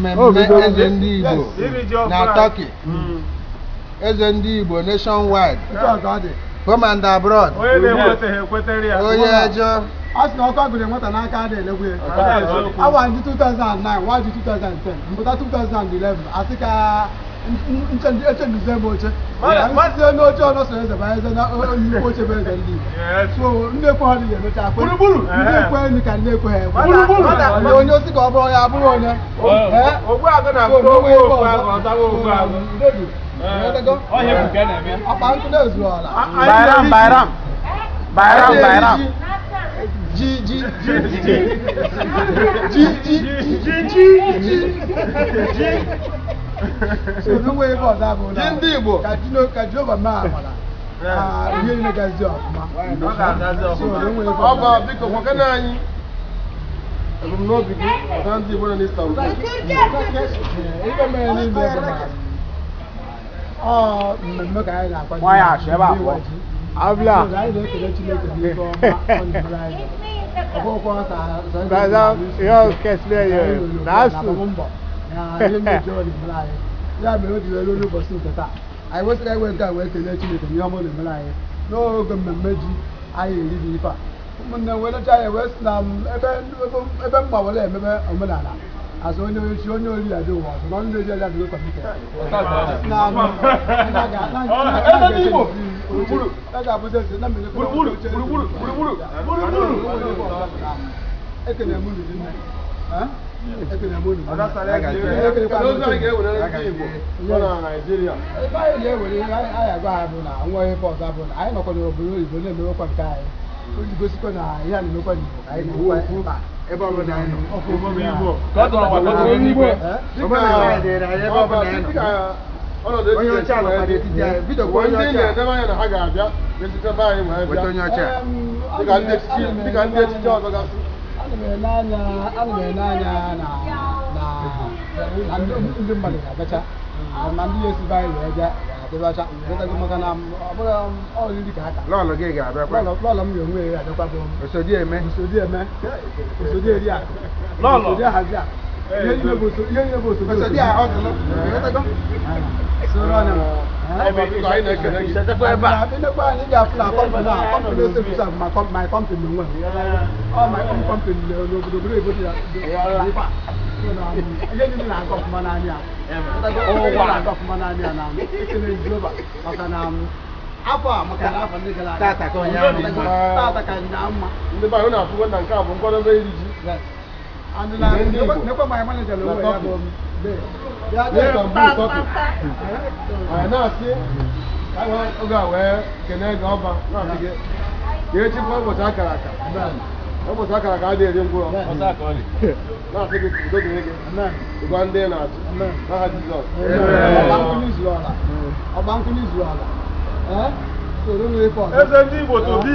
Mmemme eze ndị Igbo na Turkey. Eze ndị Igbo nationwide. Home and abroad. Onye ejọ. Asị na ọkụ agụrụ enweta n'aka adị elekwe. Awa ndị 2009, waji 2010, mpụta 2011, asị ka echenduzie m oche. Sizie n'oche ọnọ so eze ba eze na nnukwu oche bụ eze ndị Igbo. So ndị ekwe ha dị ga-emecha akwe. Ndị ekwe enyi ka ndị ekwe ha ekwe. Onye osi ka ọ bụrụ ya abụrụ onye. Ogbu agụ na ogbu agụ ọtawa ogbu agụ. Akpa nkụ na-ezu ọla. Bayram. So n'onwe ebe ọzọ abụ na ndị Igbo ka Jehova maa amara ihe niile gazi ọfụma. Ọba biko kwakana anyị ebumnobi gị na ndị Igbo nọ n'Istanbul. Ibe mere n'ime ebe mmemme ka anyị na-akwado. Habla. Anyị na-ekele Chineke n'ihe ọma ọ na-emere anyị. Yo, que es medio. Nasu. Ya mere o ji were n'ụbọchị nke taa anyị wesịrị ewe nke a wee kelee Chineke n'ihe ọma na-emere anyị n'oge mmemme ji anyị eri dị ife a ụmụnne m welecha anyị wee sị na ebe mma were ememe omenala azụ onye ochi onye ori ya dị ụwa ọzọ na ndị ori ya dị kọmite ekene m unu nne ekene m unu ebe anyị ga-ewere anyị agwa ha bụ na nwa ihe ọzọ bụ na anyị nọkwa n'obodo oyibo na-emewekwa nke anyị o ji gosikwa na ihe a na-emekwa n'Igbo ka anyị na-ekwu ebe ọ bụla anyị nọ Onye ọcha nọkwa n'etiti anyị. Bido kwa onye ọcha. Ndị na-edebe anya na ha ga-abịa n'etiti anyị wee bịa. Onye ọcha. Dịka ndị echiche ọzọ gasị. Ana m ele anya na ndị mmadụ ga-abịacha ma ndị ya esibe anyị wee bịa ga-adịbacha maka na ọ bụrụ ọrịrị ka aka Lọọlụ gị ga-abịakwa. lọọlọ m ga-enwe ya adịkwa bụ Osodi eme. osodi eri akụ osodi ahazi akụ ihe niile bụ osodi ahọzụlụ. soro anya Ebe a. ịnekwa anyị ga-afụ na kọmpani osebisa bụ my company onwe m ọ my own company n'obodo oyibo dị ihe niile na-aga ọfụma n'anya na-aga ọfụma n'anya na ekele Jehova maka na afọ a maka na afọ ndị gara aga Tata ka ụnyaahụ mma. tata ka nyaa mma Ndị be anyị na-afụgo na nke a bụ nkwadobe iri ji. nekwe my manager na onwe ya bụ Anyị na-asị oge a wee kelee gị ọba na-asị gị ka echikwa ụbọchị akara aka. Ụbọchị akara aka adịghị eri ngwụrọ. Na-asị gị udo dịrị gị. Ụgwọ ndị na-achị. N'aha Jizọs. ọgba nkụ n'izu ala soro n'efe ọzọ Eze ndị Igbo to be.